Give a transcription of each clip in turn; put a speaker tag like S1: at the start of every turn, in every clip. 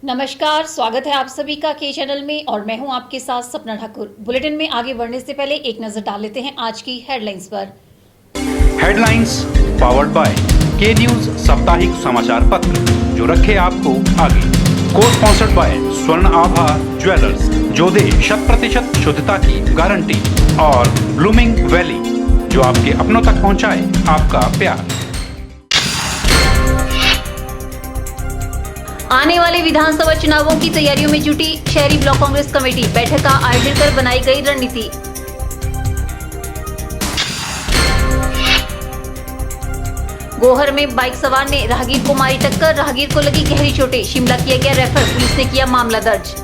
S1: नमस्कार, स्वागत है आप सभी का के चैनल में और मैं हूं आपके साथ सपना ठाकुर। बुलेटिन में आगे बढ़ने से पहले एक नजर डाल लेते हैं आज की हेडलाइंस पर।
S2: हेडलाइंस पावर्ड बाय के न्यूज साप्ताहिक समाचार पत्र, जो रखे आपको आगे। को स्पॉन्सर्ड बाय स्वर्ण आभा ज्वेलर्स, जो दे 100% शुद्धता की गारंटी, और ब्लूमिंग वैली, जो आपके अपनों तक पहुंचाए आपका प्यार।
S1: आने वाले विधानसभा चुनावों की तैयारियों में जुटी शहरी ब्लॉक कांग्रेस कमेटी, बैठक का आयोजन कर बनाई गई रणनीति। गोहर में बाइक सवार ने राहगीर को मारी टक्कर, राहगीर को लगी गहरी चोटें, शिमला किया गया रेफर, पुलिस ने किया मामला दर्ज।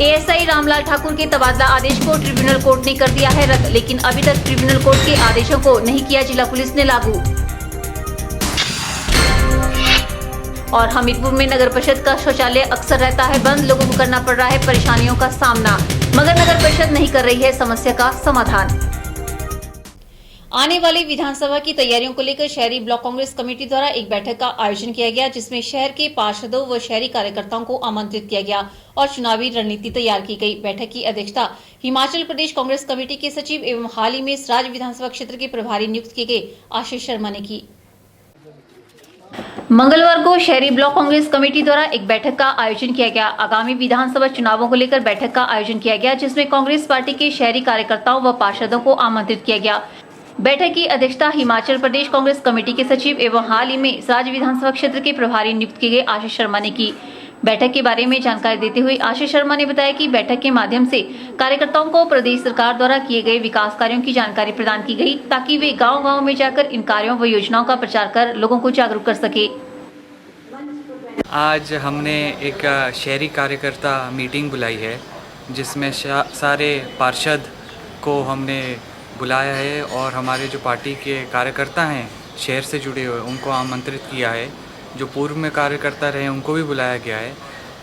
S1: एएसआई रामलाल ठाकुर के तबादला आदेश को ट्रिब्यूनल कोर्ट ने कर दिया है रद्द, लेकिन अभी तक ट्रिब्यूनल कोर्ट के आदेशों को नहीं किया जिला पुलिस ने लागू। और हमीरपुर में नगर परिषद का शौचालय अक्सर रहता है बंद, लोगों को करना पड़ रहा है परेशानियों का सामना, मगर नगर परिषद नहीं कर रही है समस्या का समाधान। आने वाली विधानसभा की तैयारियों को लेकर शहरी ब्लॉक कांग्रेस कमेटी द्वारा एक बैठक का आयोजन किया गया, जिसमें शहर के पार्षदों व शहरी कार्यकर्ताओं को आमंत्रित किया गया और चुनावी रणनीति तैयार की गई। बैठक की अध्यक्षता हिमाचल प्रदेश कांग्रेस कमेटी के सचिव एवं हाल ही में सराज विधानसभा क्षेत्र के प्रभारी नियुक्त किए गए आशीष शर्मा ने की। मंगलवार को शहरी ब्लॉक कांग्रेस कमेटी द्वारा एक बैठक का आयोजन किया गया। आगामी विधानसभा चुनावों को लेकर बैठक का आयोजन किया गया, जिसमें कांग्रेस पार्टी के शहरी कार्यकर्ताओं व पार्षदों को आमंत्रित किया गया। बैठक की अध्यक्षता हिमाचल प्रदेश कांग्रेस कमेटी के सचिव एवं हाल ही में सराज विधानसभा क्षेत्र के प्रभारी नियुक्त किए गए आशीष शर्मा ने की। बैठक के बारे में जानकारी देते हुए आशीष शर्मा ने बताया कि बैठक के माध्यम से कार्यकर्ताओं को प्रदेश सरकार द्वारा किए गए विकास कार्यों की जानकारी प्रदान की गई, ताकि वे गांव-गांव में जाकर इन कार्यों व योजनाओं का प्रचार कर लोगों को जागरूक कर सके।
S3: आज हमने एक शहरी कार्यकर्ता मीटिंग बुलाई है, जिसमें सारे पार्षद को हमने बुलाया है और हमारे जो पार्टी के कार्यकर्ता हैं शहर से जुड़े हुए उनको आमंत्रित किया है। जो पूर्व में कार्यकर्ता रहे उनको भी बुलाया गया है।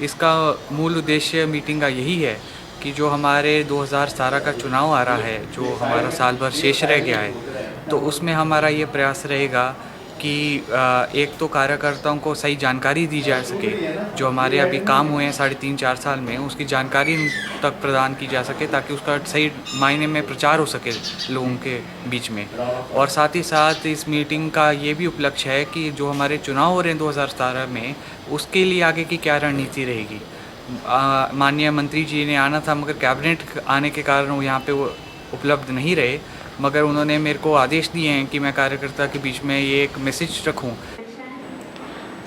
S3: इसका मूल उद्देश्य मीटिंग का यही है कि जो हमारे 2017 का चुनाव आ रहा है, जो हमारा साल भर शेष रह गया है, तो उसमें हमारा ये प्रयास रहेगा कि एक तो कार्यकर्ताओं को सही जानकारी दी जा सके, जो हमारे अभी काम हुए हैं 3.5-4 साल में, उसकी जानकारी तक प्रदान की जा सके, ताकि उसका सही मायने में प्रचार हो सके लोगों के बीच में। और साथ ही साथ इस मीटिंग का ये भी उपलक्ष्य है कि जो हमारे चुनाव हो रहे हैं 2017 में, उसके लिए आगे की क्या रणनीति रहेगी। माननीय मंत्री जी ने आना था, मगर कैबिनेट आने के कारण वो यहाँ पे वो उपलब्ध नहीं रहे, मगर उन्होंने मेरे को आदेश दिए हैं कि मैं कार्यकर्ता के बीच में ये एक मैसेज रखूं।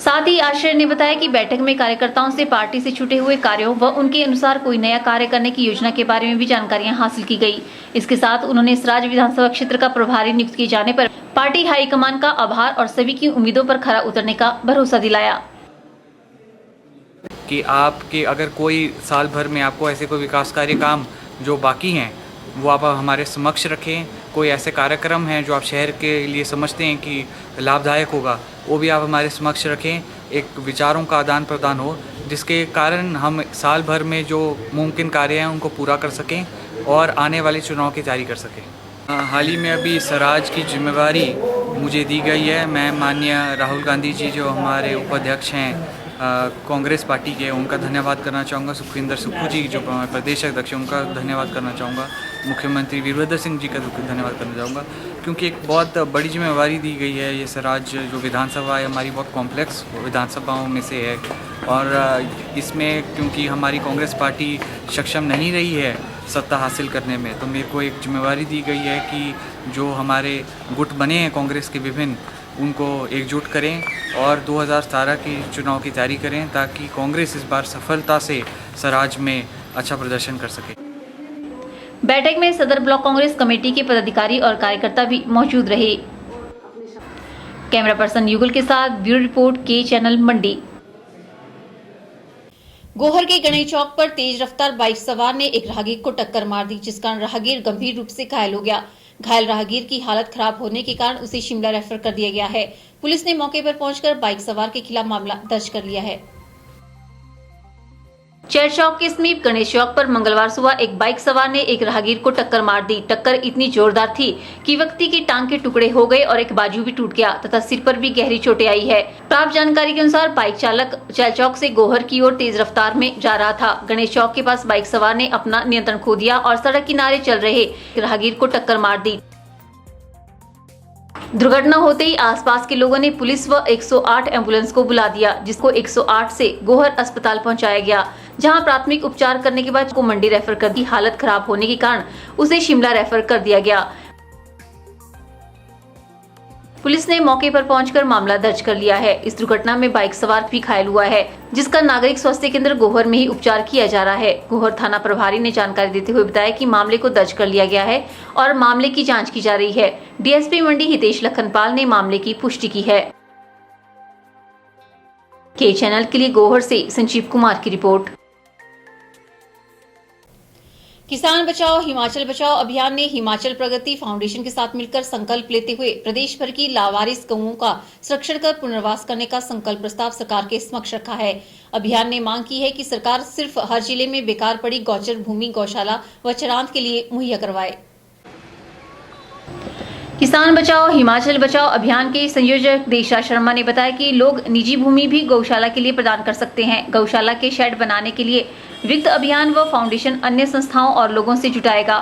S1: साथ ही आश्रय ने बताया कि बैठक में कार्यकर्ताओं से पार्टी से छूटे हुए कार्यों व उनके अनुसार कोई नया कार्य करने की योजना के बारे में भी जानकारियां हासिल की गई। इसके साथ उन्होंने सराज विधानसभा क्षेत्र का प्रभारी नियुक्त किए जाने पर पार्टी हाईकमान का आभार और सभी की उम्मीदों पर खरा उतरने का भरोसा दिलाया।
S3: कि आपके अगर कोई साल भर में आपको ऐसे कोई विकास कार्य काम जो बाकी हैं वो आप हमारे समक्ष रखें। कोई ऐसे कार्यक्रम हैं जो आप शहर के लिए समझते हैं कि लाभदायक होगा, वो भी आप हमारे समक्ष रखें। एक विचारों का आदान प्रदान हो, जिसके कारण हम साल भर में जो मुमकिन कार्य हैं उनको पूरा कर सकें और आने वाले चुनाव की तैयारी कर सकें। हाल ही में अभी सराज की जिम्मेवारी मुझे दी गई है। मैं माननीय राहुल गांधी जी, जो हमारे उपाध्यक्ष हैं कांग्रेस पार्टी के, उनका धन्यवाद करना चाहूँगा। सुखविंदर सुक्खू जी, जो प्रदेश अध्यक्ष, उनका धन्यवाद करना चाहूँगा। मुख्यमंत्री वीरभद्र सिंह जी का धन्यवाद करना चाहूँगा, क्योंकि एक बहुत बड़ी जिम्मेवारी दी गई है। ये सराज जो विधानसभा है हमारी बहुत कॉम्प्लेक्स विधानसभाओं में से है, और इसमें क्योंकि हमारी कांग्रेस पार्टी सक्षम नहीं रही है सत्ता हासिल करने में, तो मेरे को एक जिम्मेवारी दी गई है कि जो हमारे गुट बने हैं कांग्रेस के विभिन्न, उनको एकजुट करें और 2017 की चुनाव की तैयारी करें, ताकि कांग्रेस इस बार सफलता से सराज में अच्छा प्रदर्शन कर सके।
S1: बैठक में सदर ब्लॉक कांग्रेस कमेटी के पदाधिकारी और कार्यकर्ता भी मौजूद रहे। कैमरा पर्सन युगल के साथ ब्यूरो रिपोर्ट के चैनल मंडी। गोहर के गणेश चौक पर तेज रफ्तार बाइक सवार ने एक राहगीर को टक्कर मार दी, जिस कारण राहगीर गंभीर रूप से घायल हो गया। घायल राहगीर की हालत खराब होने के कारण उसे शिमला रेफर कर दिया गया है। पुलिस ने मौके पर पहुंचकर बाइक सवार के खिलाफ मामला दर्ज कर लिया है। चैर चौक के समीप गणेश चौक पर मंगलवार सुबह एक बाइक सवार ने एक राहगीर को टक्कर मार दी। टक्कर इतनी जोरदार थी कि व्यक्ति की टांग के टुकड़े हो गए और एक बाजू भी टूट गया तथा सिर पर भी गहरी चोटें आई है। प्राप्त जानकारी के अनुसार बाइक चालक चैर चौक से गोहर की ओर तेज रफ्तार में जा रहा था। गणेश चौक के पास बाइक सवार ने अपना नियंत्रण खो दिया और सड़क किनारे चल रहे राहगीर को टक्कर मार दी। दुर्घटना होते ही आसपास के लोगों ने पुलिस व 108 एम्बुलेंस को बुला दिया, जिसको 108 से गोहर अस्पताल पहुंचाया गया, जहां प्राथमिक उपचार करने के बाद को मंडी रेफर कर दी। हालत खराब होने के कारण उसे शिमला रेफर कर दिया गया। पुलिस ने मौके पर पहुंचकर मामला दर्ज कर लिया है। इस दुर्घटना में बाइक सवार भी घायल हुआ है, जिसका नागरिक स्वास्थ्य केंद्र गोहर में ही उपचार किया जा रहा है। गोहर थाना प्रभारी ने जानकारी देते हुए बताया कि मामले को दर्ज कर लिया गया है और मामले की जांच की जा रही है। डीएसपी मंडी हितेश लखनपाल ने मामले की पुष्टि की है। के चैनल के लिए गोहर से संजीव कुमार की रिपोर्ट। किसान बचाओ हिमाचल बचाओ अभियान ने हिमाचल प्रगति फाउंडेशन के साथ मिलकर संकल्प लेते हुए प्रदेश भर की लावारिस गऊओं का संरक्षण कर पुनर्वास करने का संकल्प प्रस्ताव सरकार के समक्ष रखा है। अभियान ने मांग की है कि सरकार सिर्फ हर जिले में बेकार पड़ी गौचर भूमि गौशाला व चरांत के लिए मुहैया करवाए। किसान बचाओ हिमाचल बचाओ अभियान के संयोजक देशा शर्मा ने बताया कि लोग निजी भूमि भी गौशाला के लिए प्रदान कर सकते हैं। गौशाला के शेड बनाने के लिए वित्त अभियान व फाउंडेशन अन्य संस्थाओं और लोगों से जुटाएगा,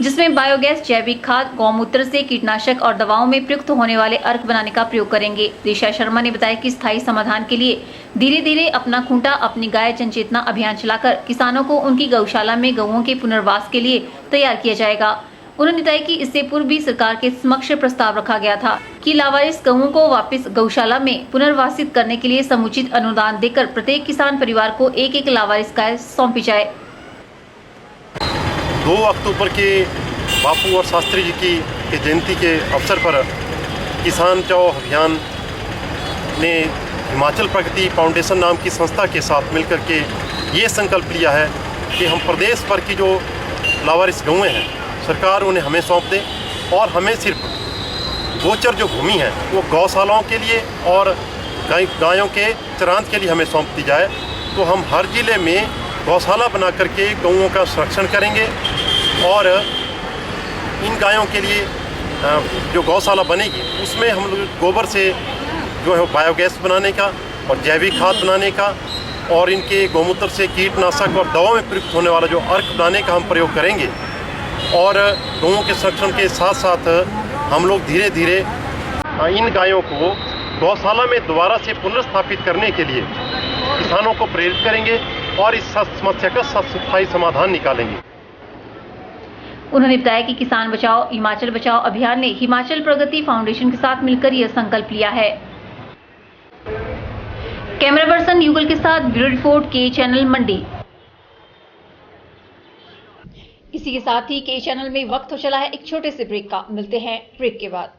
S1: जिसमें बायोगैस, जैविक खाद, गौमूत्र से कीटनाशक और दवाओं में प्रयुक्त होने वाले अर्क बनाने का प्रयोग करेंगे। देशा शर्मा ने बताया कि स्थायी समाधान के लिए धीरे धीरे अपना खूंटा अपनी गाय जनचेतना अभियान चलाकर किसानों को उनकी गौशाला में गऊओं के पुनर्वास के लिए तैयार किया जाएगा। उन्होंने बताया कि इससे पूर्व भी सरकार के समक्ष प्रस्ताव रखा गया था कि लावारिस गऊओं को वापस गौशाला में पुनर्वासित करने के लिए समुचित अनुदान देकर प्रत्येक किसान परिवार को एक एक लावारिस गाय सौंपी जाए।
S4: 2 अक्टूबर के बापू और शास्त्री जी की जयंती के अवसर पर किसान बचाओ अभियान ने हिमाचल प्रगति फाउंडेशन नाम की संस्था के साथ मिलकर के ये संकल्प लिया है कि हम प्रदेश भर की जो लावारिस गऊएं हैं सरकार उन्हें हमें सौंप दे और हमें सिर्फ गोचर जो भूमि है वो गौशालाओं के लिए और गायों के चरांत के लिए हमें सौंप दी जाए। तो हम हर ज़िले में गौशाला बना करके गऊओं का संरक्षण करेंगे और इन गायों के लिए जो गौशाला बनेगी उसमें हम लोग गोबर से जो है बायोगैस बनाने का और जैविक खाद बनाने का और इनके गौमूत्र से कीटनाशक और दवाओं में प्रयुक्त होने वाला जो अर्क बनाने का हम प्रयोग करेंगे। और गऊओं के संरक्षण के साथ साथ हम लोग धीरे धीरे इन गायों को गौशाला में दोबारा से पुनर्स्थापित करने के लिए किसानों को प्रेरित करेंगे और इस समस्या का स्थायी समाधान निकालेंगे।
S1: उन्होंने बताया कि किसान बचाओ हिमाचल बचाओ अभियान ने हिमाचल प्रगति फाउंडेशन के साथ मिलकर यह संकल्प लिया है। कैमरा पर्सन युगल के साथ ब्यूरो रिपोर्ट के चैनल मंडी। इसी के साथ ही के चैनल में वक्त हो चला है एक छोटे से ब्रेक का। मिलते हैं ब्रेक के बाद।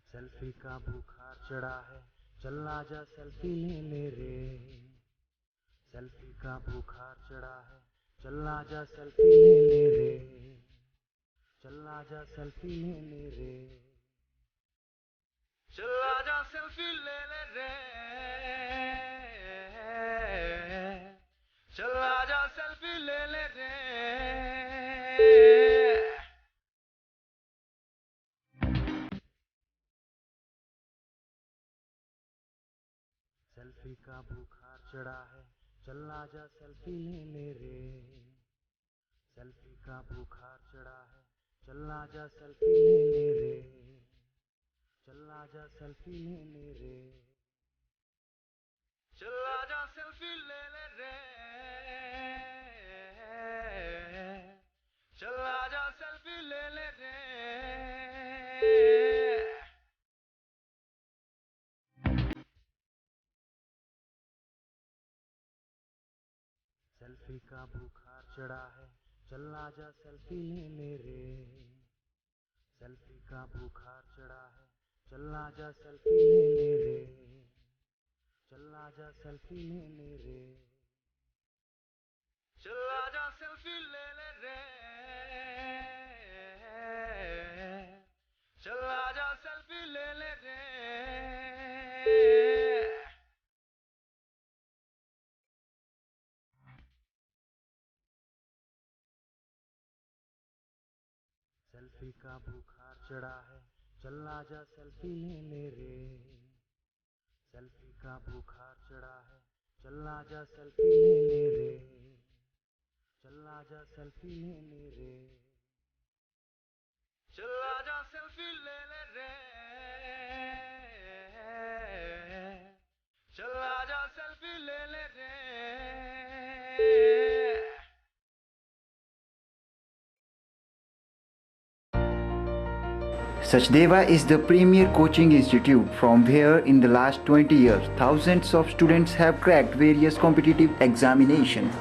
S5: सेल्फी का बुखार चढ़ा है, चल आजा सेल्फी ले ले रे। सेल्फी का बुखार चढ़ा है, चल आजा सेल्फी ले ले रे। चल आजा सेल्फी ले ले रे। चल आजा सेल्फी ले ले रे। चल आजा सेल्फी ले ले रे। सेल्फी का बुखार चढ़ा है, चल आजा सेल्फी ले ले रे। सेल्फी का बुखार चढ़ा है, चल आजा सेल्फी ले ले रे। चल आजा सेल्फी ले ले रे। चल आजा सेल्फी ले ले रे। चल आजा सेल्फी ले ले रे। सेल्फी का बुखार चढ़ा है, चल आजा सेल्फी ले ले रे। सेल्फी का बुखार चढ़ा है, चल आजा सेल्फी ले ले रे। चल आजा सेल्फी ले ले रे। चल आजा सेल्फी ले ले रे। सेल्फी का बुखार चढ़ा है, चल आजा सेल्फी ले रे। सेल्फी का बुखार चढ़ा है, चल आजा सेल्फी ले रे। चल आजा सेल्फी ले रे। चल आजा सेल्फी ले रे। चल आजा सेल्फी ले रे।
S6: Sachdeva is the premier coaching institute from where in the last 20 years thousands of students have cracked various competitive examinations.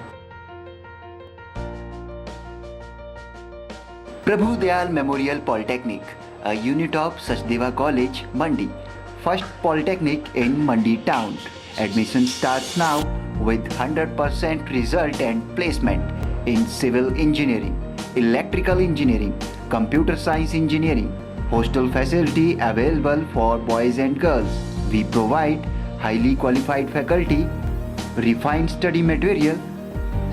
S6: Prabhu Dayal Memorial Polytechnic, a unit of Sachdeva College, Mandi, first polytechnic in Mandi town. Admission starts now with 100% result and placement in civil engineering, electrical engineering, computer science engineering. Hostel facility available for boys and girls. We provide highly qualified faculty, refined study material,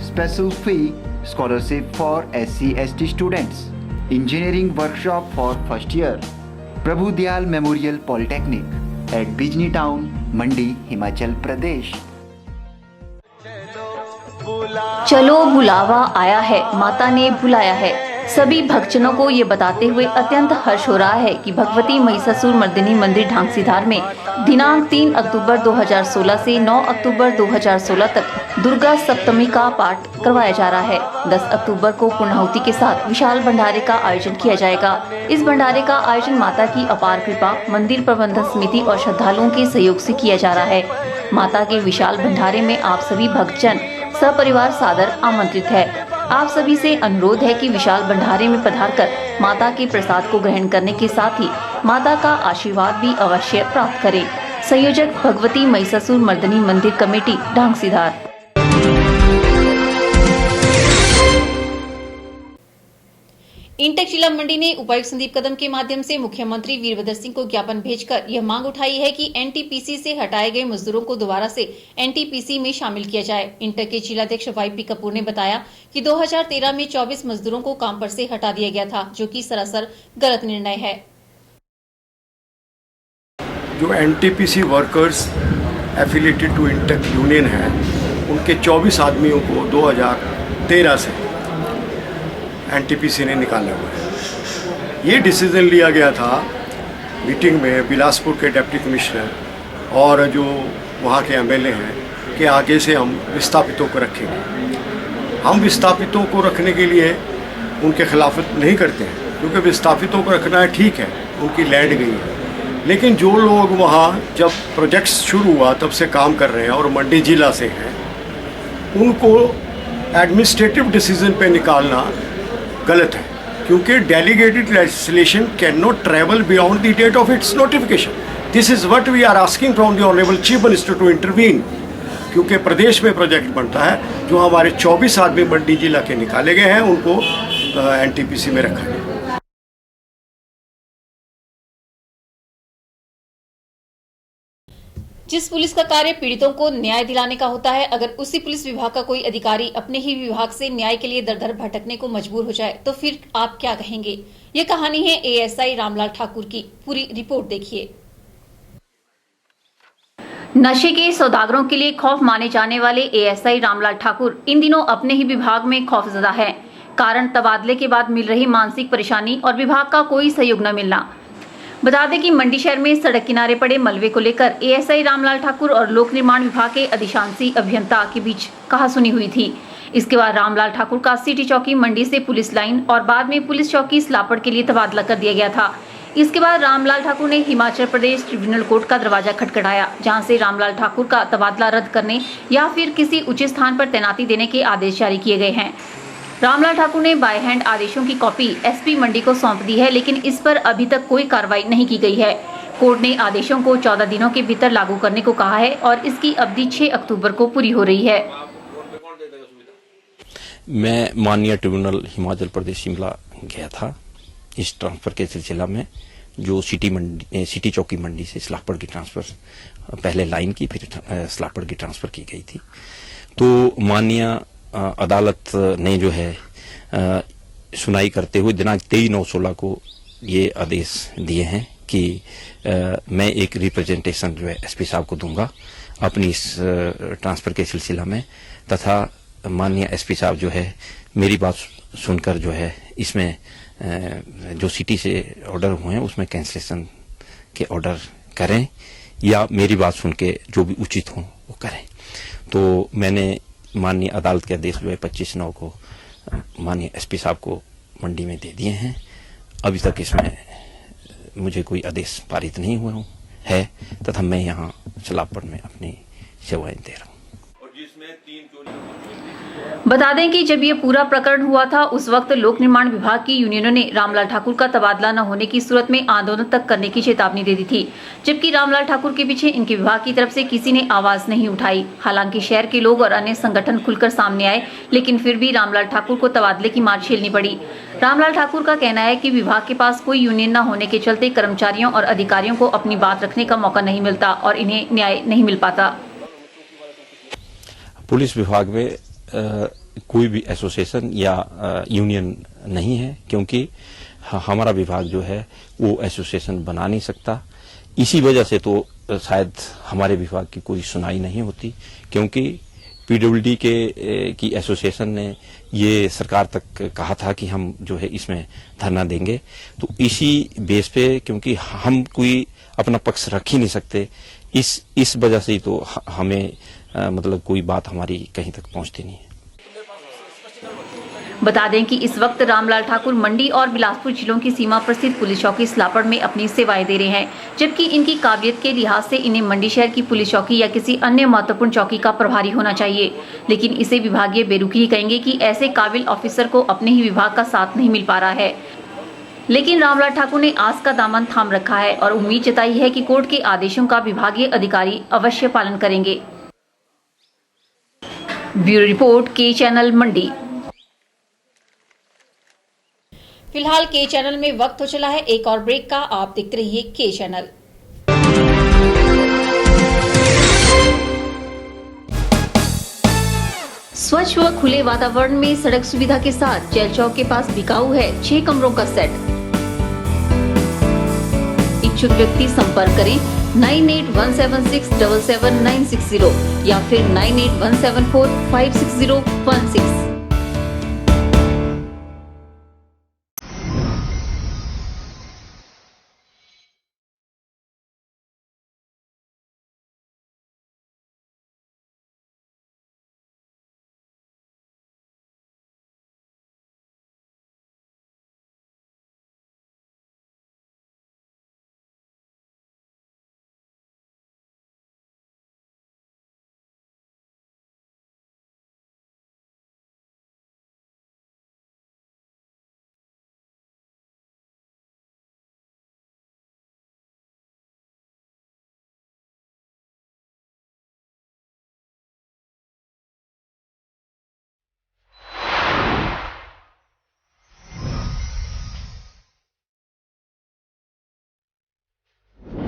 S6: special fee, scholarship for SC/ST students, engineering workshop for first year. Prabhu Dayal Memorial Polytechnic at Bijni Town, Mandi, Himachal Pradesh.
S1: चलो बुलावा आया है, माता ने बुलाया है। सभी भक्तजनों को ये बताते हुए अत्यंत हर्ष हो रहा है कि भगवती महिषासुर मर्दिनी मंदिर ढांगसीधार में दिनांक 3 अक्टूबर 2016 से 9 अक्टूबर 2016 तक दुर्गा सप्तमी का पाठ करवाया जा रहा है। 10 अक्टूबर को पूर्णाहुति के साथ विशाल भंडारे का आयोजन किया जाएगा। इस भंडारे का आयोजन माता की अपार कृपा, मंदिर प्रबंधन समिति और श्रद्धालुओं के सहयोग से किया जा रहा है। माता के विशाल भंडारे में आप सभी भक्तजन सपरिवार सादर आमंत्रित है। आप सभी से अनुरोध है कि विशाल भंडारे में पधारकर माता के प्रसाद को ग्रहण करने के साथ ही माता का आशीर्वाद भी अवश्य प्राप्त करें। संयोजक भगवती महिषासुर मर्दिनी मंदिर कमेटी ढांगसीधार। इंटेक जिला मंडी ने उपायुक्त संदीप कदम के माध्यम से मुख्यमंत्री वीरभद्र सिंह को ज्ञापन भेजकर यह मांग उठाई है कि एनटीपीसी से हटाए गए मजदूरों को दोबारा से एनटीपीसी में शामिल किया जाए। इंटेक के जिलाध्यक्ष वाईपी कपूर ने बताया कि 2013 में 24 मजदूरों को काम पर से हटा दिया गया था, जो कि सरासर गलत निर्णय है।
S7: जो NTPC workers affiliated to INTUC union है, उनके 24 आदमियों को 2013 से एनटीपीसी ने निकाला हुआ है। ये डिसीजन लिया गया था मीटिंग में बिलासपुर के डिप्टी कमिश्नर और जो वहाँ के एमएलए हैं कि आगे से हम विस्थापितों को रखेंगे। हम विस्थापितों को रखने के लिए उनके खिलाफ नहीं करते हैं, क्योंकि विस्थापितों को रखना है, ठीक है, उनकी लैंड गई है, लेकिन जो लोग वहाँ जब प्रोजेक्ट्स शुरू हुआ तब से काम कर रहे हैं और मंडी जिला से हैं, उनको एडमिनिस्ट्रेटिव डिसीजन पे निकालना गलत है, क्योंकि delegated legislation can not travel beyond the date of its notification. This is what we are asking from the honourable chief minister to intervene, क्योंकि प्रदेश में प्रोजेक्ट बनता है। जो हमारे 24 आदमी मंडी जिला के निकाले गए हैं, उनको एनटीपीसी में रखा गया।
S1: जिस पुलिस का कार्य पीड़ितों को न्याय दिलाने का होता है, अगर उसी पुलिस विभाग का कोई अधिकारी अपने ही विभाग से न्याय के लिए दर दर भटकने को मजबूर हो जाए तो फिर आप क्या कहेंगे। ये कहानी है एएसआई रामलाल ठाकुर की। पूरी रिपोर्ट देखिए। नशे के सौदागरों के लिए खौफ माने जाने वाले एएसआई रामलाल ठाकुर इन दिनों अपने ही विभाग में खौफजदा है। कारण तबादले के बाद मिल रही मानसिक परेशानी और विभाग का कोई सहयोग न मिलना। बता दें कि मंडी शहर में सड़क किनारे पड़े मलबे को लेकर एएसआई रामलाल ठाकुर और लोक निर्माण विभाग के अधिशांशी अभियंता के बीच कहासुनी हुई थी। इसके बाद रामलाल ठाकुर का सिटी चौकी मंडी से पुलिस लाइन और बाद में पुलिस चौकी स्लापड़ के लिए तबादला कर दिया गया था। इसके बाद रामलाल ठाकुर ने हिमाचल प्रदेश ट्रिब्यूनल कोर्ट का दरवाजा खटखटाया, जहां से रामलाल ठाकुर का तबादला रद्द करने या फिर किसी उचित स्थान पर तैनाती देने के आदेश जारी किए गए हैं। रामलाल ठाकुर ने बाय हैंड आदेशों की कॉपी एसपी मंडी को सौंप दी है, लेकिन इस पर अभी तक कोई कार्रवाई नहीं की गई है। कोर्ट ने आदेशों को 14 दिनों के भीतर लागू करने को कहा है और इसकी अवधि 6 अक्टूबर को पूरी हो रही है।
S8: मैं माननीय ट्रिब्यूनल हिमाचल प्रदेश शिमला गया था इस ट्रांसफर के सिलसिला में, जो सिटी चौकी मंडी से स्लापड़ की ट्रांसफर, पहले लाइन की फिर स्लापड़ की ट्रांसफर की गई थी। तो माननीय अदालत ने जो है सुनाई करते हुए दिनांक 23/9/16 को ये आदेश दिए हैं कि मैं एक रिप्रेजेंटेशन जो है एसपी साहब को दूंगा अपनी इस ट्रांसफर के सिलसिला में, तथा माननीय एसपी साहब जो है मेरी बात सुनकर जो है इसमें जो सिटी से ऑर्डर हुए हैं उसमें कैंसलेशन के ऑर्डर करें या मेरी बात सुन के जो भी उचित हो वो करें। तो मैंने माननीय अदालत के आदेश जो है 25/9 को माननीय एसपी साहब को मंडी में दे दिए हैं। अभी तक इसमें मुझे कोई आदेश पारित नहीं हुआ है तथा मैं यहाँ सलापड़ में अपनी सेवाएं दे रहा हूँ।
S1: बता दें कि जब ये पूरा प्रकरण हुआ था उस वक्त लोक निर्माण विभाग की यूनियनों ने रामलाल ठाकुर का तबादला न होने की सूरत में आंदोलन तक करने की चेतावनी दे दी थी, जबकि रामलाल ठाकुर के पीछे इनके विभाग की तरफ से किसी ने आवाज नहीं उठाई। हालांकि शहर के लोग और अन्य संगठन खुलकर सामने आए, लेकिन फिर भी रामलाल ठाकुर को तबादले की मार झेलनी पड़ी। रामलाल ठाकुर का कहना है कि विभाग के पास कोई यूनियन न होने के चलते कर्मचारियों और अधिकारियों को अपनी बात रखने का मौका नहीं मिलता और इन्हें न्याय नहीं मिल पाता।
S8: पुलिस विभाग में कोई भी एसोसिएशन या यूनियन नहीं है, क्योंकि हमारा विभाग जो है वो एसोसिएशन बना नहीं सकता। इसी वजह से तो शायद हमारे विभाग की कोई सुनाई नहीं होती, क्योंकि पीडब्ल्यूडी की एसोसिएशन ने ये सरकार तक कहा था कि हम जो है इसमें धरना देंगे। तो इसी बेस पे, क्योंकि हम कोई अपना पक्ष रख ही नहीं सकते, इस वजह से ही तो हमें मतलब कोई बात हमारी कहीं तक पहुंचती नहीं है।
S1: बता दें कि इस वक्त रामलाल ठाकुर मंडी और बिलासपुर जिलों की सीमा पर स्थित पुलिस चौकी सलापड़ में अपनी सेवाएं दे रहे हैं, जबकि इनकी काबिलियत के लिहाज से इन्हें मंडी शहर की पुलिस चौकी या किसी अन्य महत्वपूर्ण चौकी का प्रभारी होना चाहिए। लेकिन इसे विभागीय बेरुखी कहेंगे कि ऐसे काबिल ऑफिसर को अपने ही विभाग का साथ नहीं मिल पा रहा है। लेकिन रामलाल ठाकुर ने आस का दामन थाम रखा है और उम्मीद जताई है कि कोर्ट के आदेशों का विभागीय अधिकारी अवश्य पालन करेंगे। ब्यूरो रिपोर्ट, के चैनल मंडी। फिलहाल के चैनल में वक्त हो चला है एक और ब्रेक का। आप देखते रहिए के चैनल। स्वच्छ व खुले वातावरण में सड़क सुविधा के साथ जेल चौक के पास बिकाऊ है 6 कमरों का सेट। इच्छुक व्यक्ति संपर्क करें 9817677960 या फिर 9817456016।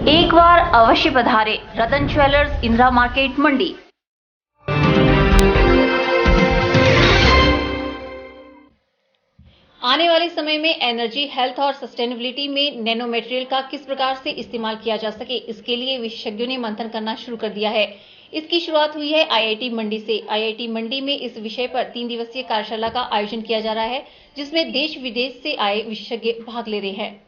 S1: एक बार अवश्य पधारे रतन ज्वेलर्स, इंदिरा मार्केट, मंडी। आने वाले समय में एनर्जी, हेल्थ और सस्टेनेबिलिटी में नैनो मटेरियल का किस प्रकार से इस्तेमाल किया जा सके, इसके लिए विशेषज्ञों ने मंथन करना शुरू कर दिया है। इसकी शुरुआत हुई है आईआईटी मंडी से। आईआईटी मंडी में इस विषय पर 3 दिवसीय कार्यशाला का आयोजन किया जा रहा है, जिसमें देश विदेश से आए विशेषज्ञ भाग ले रहे हैं।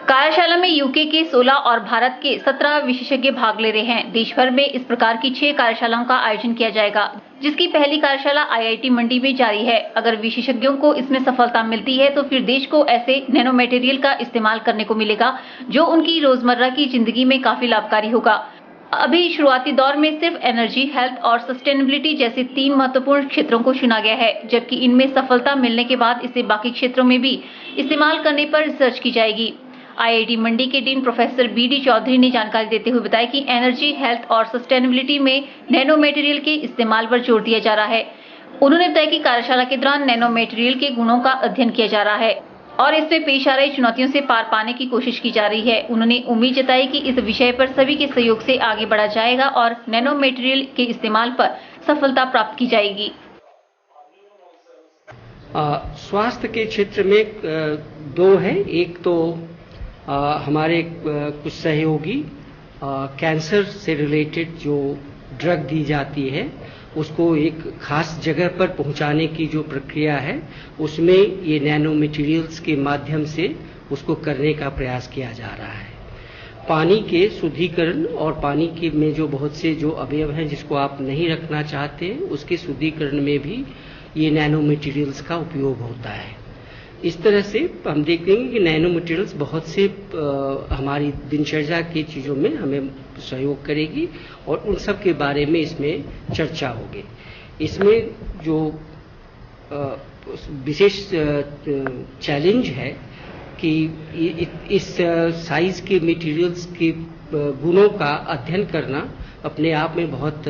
S1: कार्यशाला में यूके के 16 और भारत के 17 विशेषज्ञ भाग ले रहे हैं। देश भर में इस प्रकार की 6 कार्यशालाओं का आयोजन किया जाएगा, जिसकी पहली कार्यशाला आईआईटी मंडी में जारी है। अगर विशेषज्ञों को इसमें सफलता मिलती है तो फिर देश को ऐसे नैनो मटेरियल का इस्तेमाल करने को मिलेगा, जो उनकी रोजमर्रा की जिंदगी में काफी लाभकारी होगा। अभी शुरुआती दौर में सिर्फ एनर्जी, हेल्थ और सस्टेनेबिलिटी जैसे 3 महत्वपूर्ण क्षेत्रों को चुना गया है, जबकि इनमें सफलता मिलने के बाद इसे बाकी क्षेत्रों में भी इस्तेमाल करने पर रिसर्च की जाएगी। आईआईटी मंडी के डीन प्रोफेसर बीडी चौधरी ने जानकारी देते हुए बताया कि एनर्जी, हेल्थ और सस्टेनेबिलिटी में नैनो मटेरियल के इस्तेमाल पर जोर दिया जा रहा है। उन्होंने बताया कि कार्यशाला के दौरान नैनो मटेरियल के गुणों का अध्ययन किया जा रहा है और इसमें पेश आ रही चुनौतियों से पार पाने की कोशिश की जा रही है। उन्होंने उम्मीद जताई कि इस विषय पर सभी के सहयोग से आगे बढ़ा जाएगा और नैनो मटेरियल के इस्तेमाल पर सफलता प्राप्त की जाएगी।
S9: स्वास्थ्य के क्षेत्र में दो है। एक तो हमारे कुछ सहयोगी कैंसर से रिलेटेड जो ड्रग दी जाती है उसको एक खास जगह पर पहुंचाने की जो प्रक्रिया है उसमें ये नैनो मटेरियल्स के माध्यम से उसको करने का प्रयास किया जा रहा है। पानी के शुद्धिकरण और पानी के में जो बहुत से जो अवयव हैं जिसको आप नहीं रखना चाहते उसके शुद्धिकरण में भी ये नैनो मटेरियल्स का उपयोग होता है। इस तरह से हम देखेंगे कि नैनो मटेरियल्स बहुत से हमारी दिनचर्या की चीज़ों में हमें सहयोग करेगी और उन सब के बारे में इसमें चर्चा होगी। इसमें जो विशेष चैलेंज है कि इस साइज के मटेरियल्स के गुणों का अध्ययन करना अपने आप में बहुत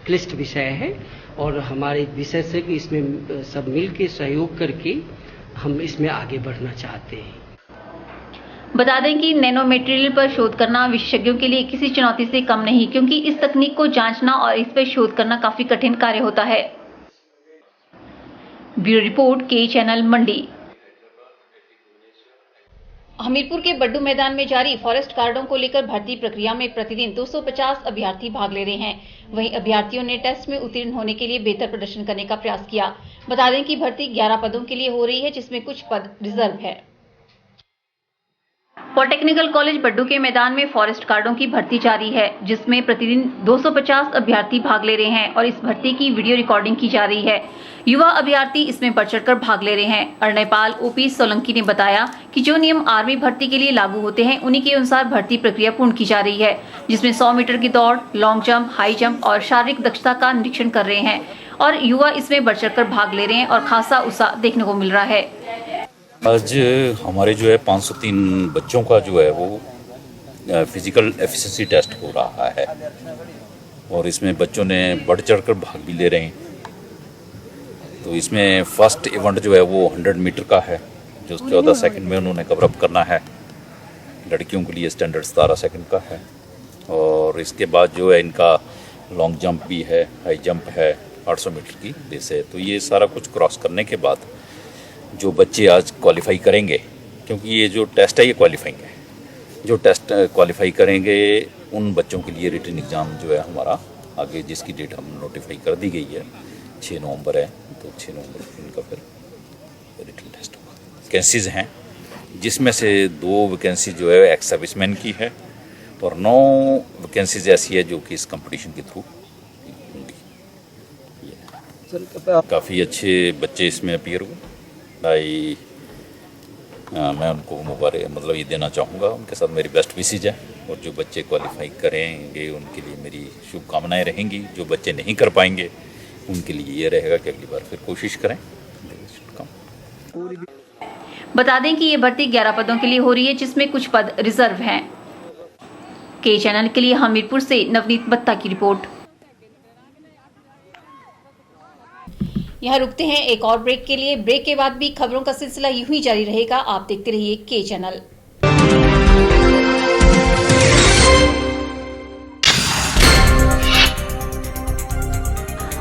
S9: क्लिष्ट विषय है और हमारे विशेषज्ञ इसमें सब मिल के सहयोग करके हम इसमें आगे बढ़ना चाहते हैं।
S1: बता दें कि नैनो मटेरियल पर शोध करना विशेषज्ञों के लिए किसी चुनौती से कम नहीं, क्योंकि इस तकनीक को जांचना और इस पर शोध करना काफी कठिन कार्य होता है। ब्यूरो रिपोर्ट, के चैनल, मंडी। हमीरपुर के बड्डू मैदान में जारी फॉरेस्ट गार्डों को लेकर भर्ती प्रक्रिया में प्रतिदिन 250 अभ्यर्थी भाग ले रहे हैं। वहीं अभ्यर्थियों ने टेस्ट में उत्तीर्ण होने के लिए बेहतर प्रदर्शन करने का प्रयास किया। बता दें कि भर्ती 11 पदों के लिए हो रही है, जिसमें कुछ पद रिजर्व है। पॉलिटेक्निकल कॉलेज बड्डू के मैदान में फॉरेस्ट गार्डों की भर्ती जारी है, जिसमें प्रतिदिन 250 अभ्यर्थी भाग ले रहे हैं और इस भर्ती की वीडियो रिकॉर्डिंग की जा रही है। युवा अभ्यर्थी इसमें बढ़ चढ़कर भाग ले रहे हैं। अरण्यपाल ओपी सोलंकी ने बताया कि जो नियम आर्मी भर्ती के लिए लागू होते हैं उन्हीं के अनुसार भर्ती प्रक्रिया पूर्ण की जा रही है, जिसमें 100 मीटर की दौड़, लॉन्ग जंप, हाई जंप और शारीरिक दक्षता का निरीक्षण कर रहे हैं और युवा इसमें बढ़ चढ़कर भाग ले रहे हैं और खासा उत्साह देखने को मिल रहा है।
S10: आज हमारे जो है 503 बच्चों का जो है वो फिजिकल एफिशिएंसी टेस्ट हो रहा है और इसमें बच्चों ने बढ़ चढ़कर भाग भी ले रहे हैं। तो इसमें फर्स्ट इवेंट जो है वो 100 मीटर का है, जो 14 सेकंड में उन्होंने कवर अप करना है। लड़कियों के लिए स्टैंडर्ड 17 सेकंड का है और इसके बाद जो है इनका लॉन्ग जंप भी है, हाई जंप है, 800 मीटर की रेस है। तो ये सारा कुछ क्रॉस करने के बाद जो बच्चे आज क्वालिफाई करेंगे, क्योंकि ये जो टेस्ट है ये क्वालिफाइंग है, जो टेस्ट क्वालिफाई करेंगे उन बच्चों के लिए रिटन एग्ज़ाम जो है हमारा आगे, जिसकी डेट हम नोटिफाई कर दी गई है 6 नवंबर है, तो 6 नवंबर इनका फिर रिटन टेस्ट होगा। वैकेंसीज़ हैं, जिसमें से 2 वैकेंसी जो है एक्स सर्विसमैन की है और 9 वैकेंसीज ऐसी है जो कि इस कंपटीशन के थ्रू होंगी। काफ़ी अच्छे बच्चे इसमें अपीयर हुए। मैं उनको मुबारक ये देना चाहूँगा, उनके साथ मेरी बेस्ट विशेज है और जो बच्चे क्वालिफाई करेंगे उनके लिए मेरी शुभकामनाएं रहेंगी। जो बच्चे नहीं कर पाएंगे उनके लिए ये रहेगा कि अगली बार फिर कोशिश करें।
S1: बता दें कि ये भर्ती 11 पदों के लिए हो रही है, जिसमें कुछ पद रिजर्व हैं। के चैनल के लिए हमीरपुर से नवनीत बत्ता की रिपोर्ट। यहाँ रुकते हैं एक और ब्रेक के लिए। ब्रेक के बाद भी खबरों का सिलसिला यूं ही जारी रहेगा। आप देखते रहिए के चैनल।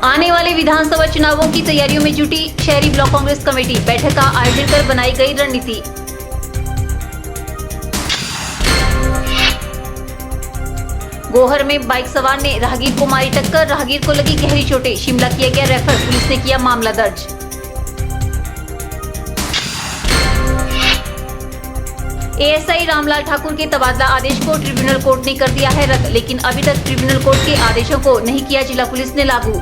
S1: आने वाले विधानसभा चुनावों की तैयारियों में जुटी शहरी ब्लॉक कांग्रेस कमेटी। बैठक का आयोजन कर बनाई गई रणनीति। गोहर में बाइक सवार ने राहगीर को मारी टक्कर, राहगीर को लगी गहरी चोटें, शिमला किया गया रेफर, पुलिस ने किया मामला दर्ज। एएसआई रामलाल ठाकुर के तबादला आदेश को ट्रिब्यूनल कोर्ट ने कर दिया है रद्द, लेकिन अभी तक ट्रिब्यूनल कोर्ट के आदेशों को नहीं किया जिला पुलिस ने लागू।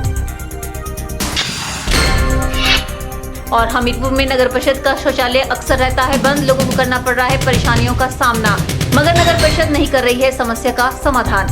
S1: और हमीरपुर में नगर परिषद का शौचालय अक्सर रहता है बंद, लोगों को करना पड़ रहा है परेशानियों का सामना, मगर नगर परिषद नहीं कर रही है समस्या का समाधान।